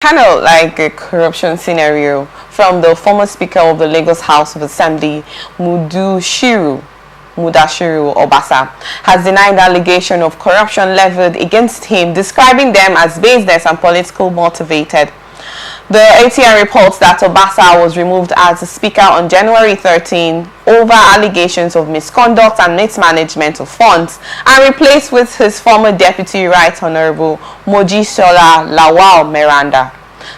Kind of like a corruption scenario from the former Speaker of the Lagos House of Assembly, Mudashiru Obasa, has denied the allegation of corruption leveled against him, describing them as baseless and political motivated. The ATN reports that Obasa was removed as the Speaker on January 13 over allegations of misconduct and mismanagement of funds, and replaced with his former Deputy Right Honorable Mojisola Lawal Miranda.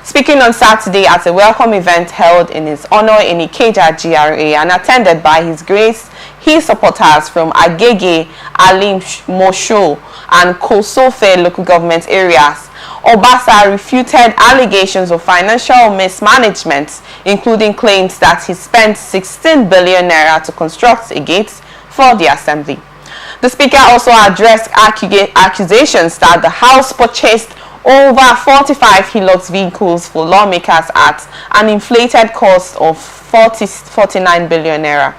Speaking on Saturday at a welcome event held in his honor in Ikeja GRA and attended by His Grace, his supporters from Agege, Alim Mosho and Kosofe local government areas, Obasa refuted allegations of financial mismanagement, including claims that he spent 16 billion naira to construct a gate for the assembly. The speaker also addressed accusations that the House purchased over 45 Hilux vehicles for lawmakers at an inflated cost of 49 billion naira.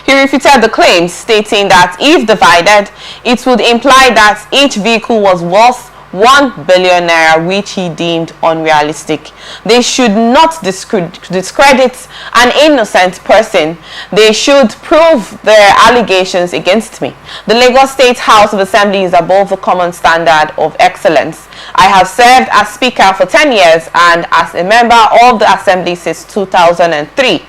He refuted the claims, stating that if divided, it would imply that each vehicle was worth 1 billion naira, which he deemed unrealistic. They should not discredit an innocent person. They should prove their allegations against me. The Lagos State House of Assembly is above the common standard of excellence. I have served as Speaker for 10 years and as a member of the Assembly since 2003.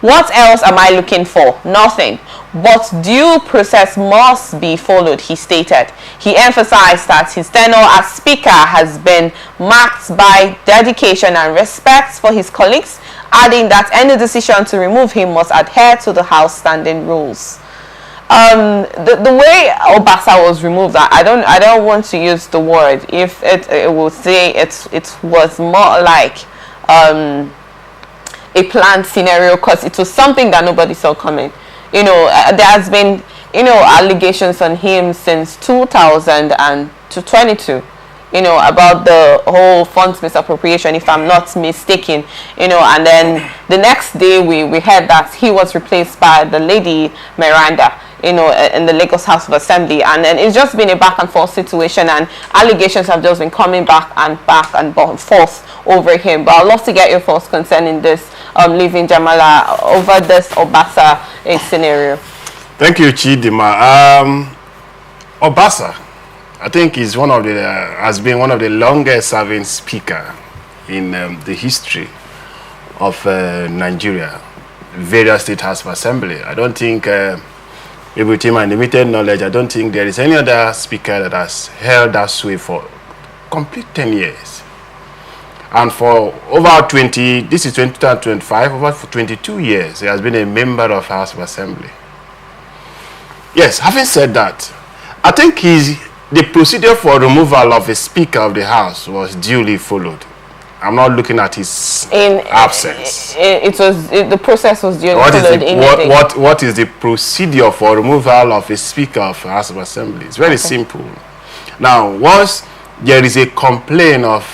What else am I looking for? Nothing. But due process must be followed, he stated. He emphasized that his tenure as Speaker has been marked by dedication and respect for his colleagues, adding that any decision to remove him must adhere to the House standing rules. The way Obasa was removed, I don't want to use the word. If it will say it was more like a planned scenario, because it was something that nobody saw coming. There has been, allegations on him since 2022, about the whole funds misappropriation, if I'm not mistaken, and then the next day we heard that he was replaced by the lady Miranda, in the Lagos House of Assembly, and then it's just been a back and forth situation, and allegations have just been coming back and forth over him. But I'd love to get your thoughts concerning this, leaving Jamala, over this Obasa scenario. Thank you, Chidima. Obasa, I think, is has been one of the longest serving speaker in the history of Nigeria, various state house of assembly. I don't think, with my limited knowledge, I don't think there is any other speaker that has held that sway for complete 10 years. And for over 20, this is 2025, over for 22 years, he has been a member of House of Assembly. Yes, having said that, I think the procedure for removal of a Speaker of the House was duly followed. I'm not looking at his absence. The process was duly followed. What is the procedure for removal of a Speaker of the House of Assembly? It's very simple. Now, once there is a complaint of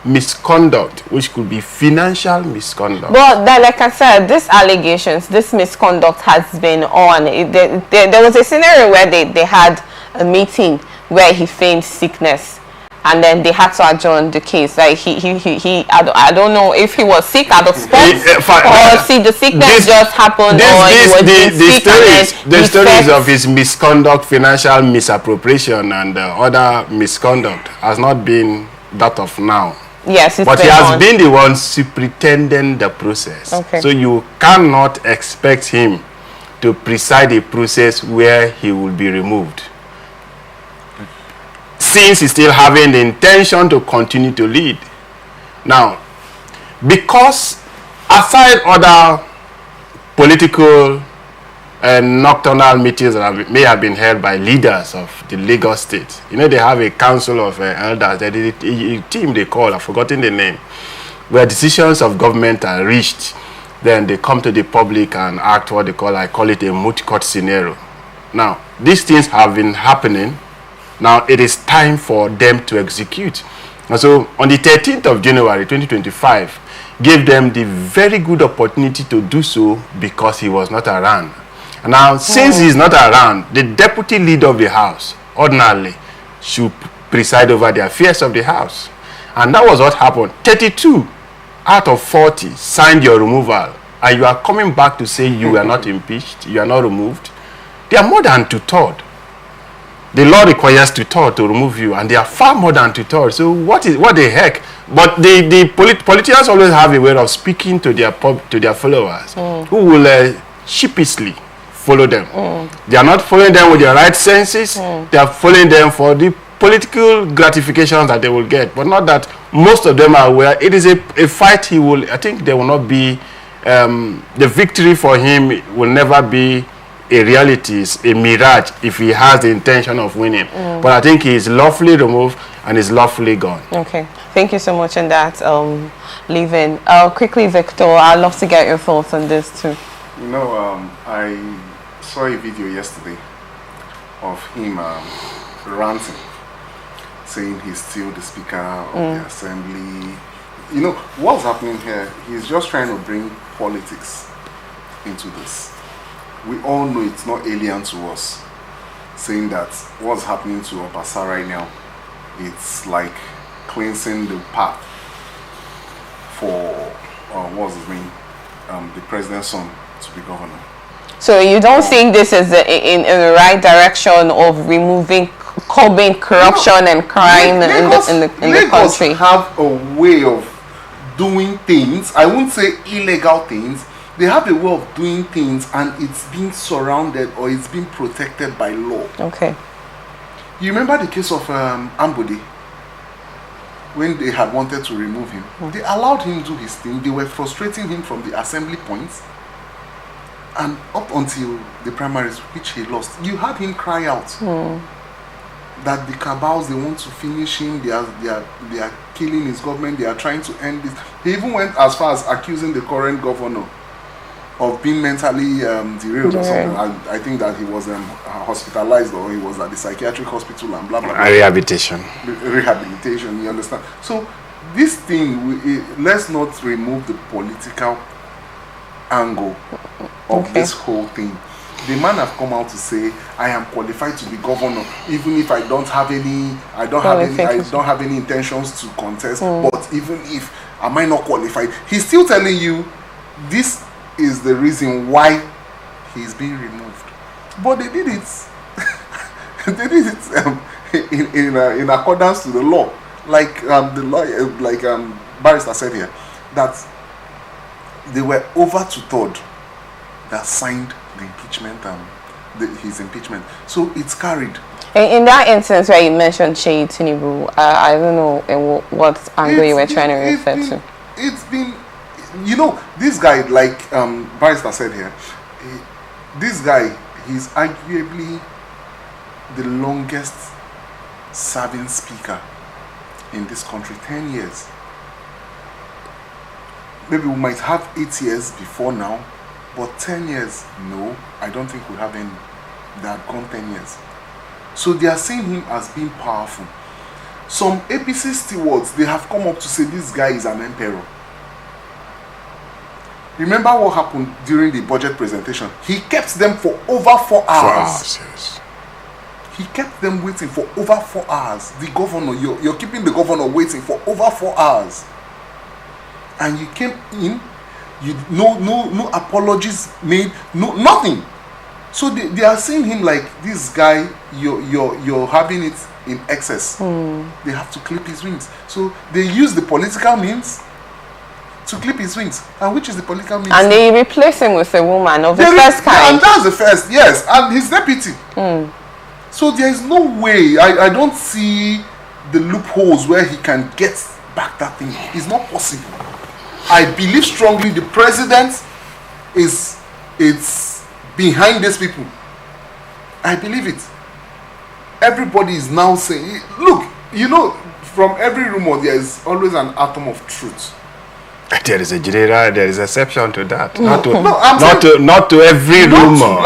misconduct, which could be financial misconduct. But like I said, these allegations, this misconduct has been on. There was a scenario where they had a meeting where he feigned sickness, and then they had to adjourn the case. Like I don't know if he was sick at the spot, or see the sickness just happened, the stories of his misconduct, financial misappropriation, and other misconduct has not been that of now. Yes, but he has been the one superintending the process. Okay. So you cannot expect him to preside a process where he will be removed, since he's still having the intention to continue to lead. Now, because aside other political and nocturnal meetings that may have been held by leaders of the Lagos State, they have a council of elders, a team they call, I've forgotten the name, where decisions of government are reached. Then they come to the public and act what I call it a moot court scenario. Now, these things have been happening. Now it is time for them to execute. And so on the 13th of January 2025, gave them the very good opportunity to do so because he was not around. And now, since he's not around, the deputy leader of the house ordinarily should preside over the affairs of the house. And that was what happened. 32 out of 40 signed your removal. And you are coming back to say you are not impeached, you are not removed. They are more than two-thirds. The law requires two-thirds to remove you, and they are far more than two-thirds. So what the heck? But the politicians always have a way of speaking to their followers who will sheepishly follow them. They are not following them with their right senses. They are following them for the political gratifications that they will get, but not that most of them are aware. It is a fight he will, I think there will not be, the victory for him will never be a reality, a mirage, if he has the intention of winning. But I think he is lawfully removed and is lawfully gone. Okay. Thank you so much on that, leaving. Quickly, Victor, I'd love to get your thoughts on this too. You know, I saw a video yesterday of him ranting, saying he's still the Speaker of the Assembly. You know, what's happening here, he's just trying to bring politics into this. We all know it's not alien to us, saying that what's happening to Obasa right now, it's like cleansing the path for, what's his name, the president's son to be governor. So you don't think this is in the right direction of removing, curbing corruption and crime in the country? Have a way of doing things. I won't say illegal things. They have a way of doing things, and it's being surrounded or it's being protected by law. Okay. You remember the case of Ambode? When they had wanted to remove him, they allowed him to do his thing. They were frustrating him from the assembly points, and up until the primaries, which he lost, you had him cry out that the cabals, they want to finish him. They are killing his government. They are trying to end this. He even went as far as accusing the current governor of being mentally derailed or something. I think that he was hospitalized, or he was at the psychiatric hospital and blah blah blah. Rehabilitation, you understand? So this thing, let's not remove the political angle of this whole thing. The man have come out to say, I am qualified to be governor, even if I don't have any intentions to contest. But even if am I not qualified, he's still telling you this is the reason why he's being removed. But they did it. They did it in accordance to the law, like the lawyer, like barrister said here, that they were over two-thirds that signed the impeachment, his impeachment. So it's carried. In that instance where you mentioned Sheyi Tinubu, I don't know what angle you were trying to refer to. It's been, you know, this guy, like barrister said here, this guy, he's arguably the longest serving speaker in this country, 10 years. Maybe we might have 8 years before now, but 10 years, no, I don't think we have any that have gone 10 years. So they are seeing him as being powerful. Some APC stewards, they have come up to say this guy is an emperor. Remember what happened during the budget presentation? He kept them for over 4 hours. Yes. He kept them waiting for over 4 hours. The governor, you're keeping the governor waiting for over 4 hours. And you came in, no apologies made, nothing. So they are seeing him like, this guy, you're having it in excess. They have to clip his wings. So they use the political means to clip his wings. And which is the political means? And they replace him with a woman of the first kind. And that's the first, yes. And his deputy. So there is no way, I don't see the loopholes where he can get back that thing. It's not possible. I believe strongly the president it's behind these people. I believe it. Everybody is now saying, look, you know, from every rumor there is always an atom of truth. There is a general, there is exception to that. Not to every not rumor.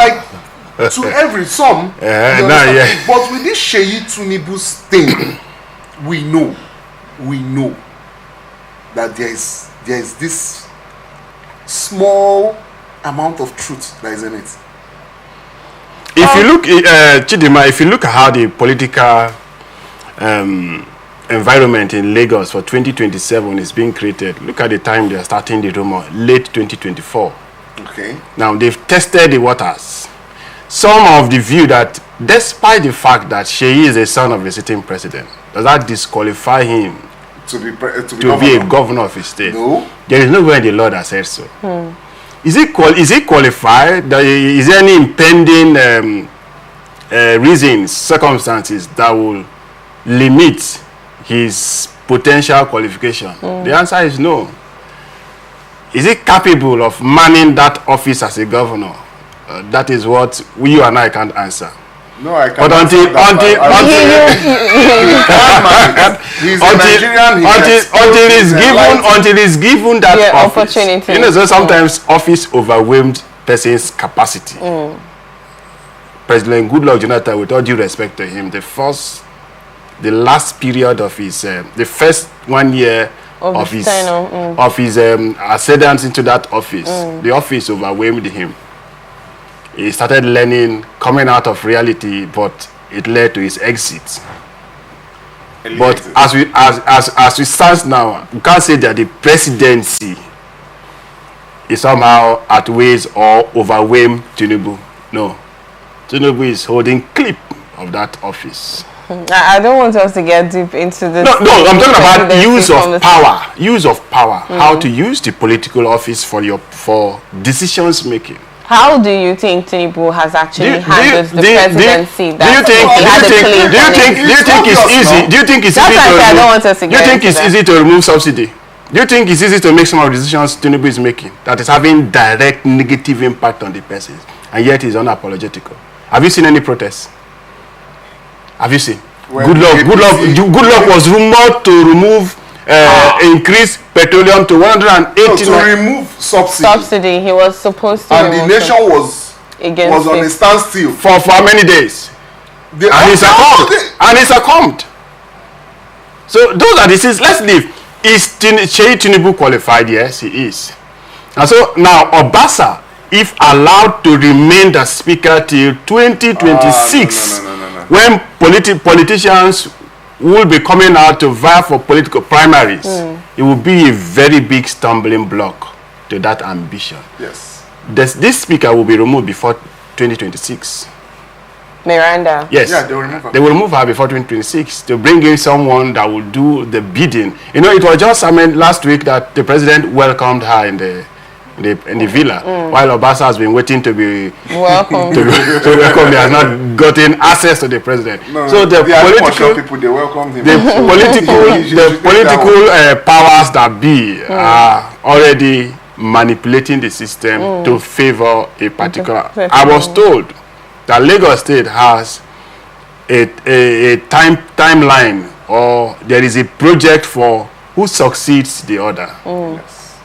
To every some. But with this Sheyi Tinubu's thing, we know that there is this small amount of truth that is in it. If you look, Chidima, if you look at how the political environment in Lagos for 2027 is being created. Look at the time they are starting the rumor, late 2024. Okay. Now, they've tested the waters. Some of the view that despite the fact that Sheyi is a son of a sitting president, does that disqualify him To be a governor of his state? No. There is nowhere in the law that says so. Is he qualified? Is there any impending reasons, circumstances that will limit his potential qualification? The answer is no. Is he capable of manning that office as a governor? That is what you and I can't answer. No, I can't. But until he's given that office, opportunity. You know, so sometimes office overwhelmed person's capacity. President Goodluck Jonathan, with all due respect to him, the last period of his, the first 1 year of his ascendance into that office, the office overwhelmed him. He started learning, coming out of reality, but it led to his exit. But as we stand now, we can't say that the presidency is somehow outweighs or overwhelm Tinubu. No. Tinubu is holding clip of that office. I don't want us to get deep into this. No, I'm talking about use of power. Use of power. How to use the political office for decisions making. How do you think Tinubu has actually handled the presidency? Do you think it's easy? Do you think it's easy to remove subsidy? Do you think it's easy to make some of the decisions Tinubu is making that is having direct negative impact on the person, and yet he's unapologetical? Have you seen any protests? Have you seen? Goodluck was rumored to remove increase petroleum to 180. No, to remove subsidy. He was supposed to. And the nation was on a standstill for how many days? And he succumbed. So those are the things. Let's leave. Is Sheyi Tinubu qualified? Yes, he is. And so now Obasa, if allowed to remain the speaker till 2026, when politicians will be coming out to vie for political primaries, it will be a very big stumbling block to that ambition. Yes. This speaker will be removed before 2026. Miranda. Yes. Yeah, they will remove her. They will remove her before 2026 to bring in someone that will do the bidding. You know, it was just last week that the president welcomed her in the villa, while Obasa has been waiting to be welcome. to welcome. He has not gotten access to the president. So the political people, they welcomed him. the political powers that be are already manipulating the system to favor a particular. I was told that Lagos State has a timeline, or there is a project for who succeeds the other. Yes.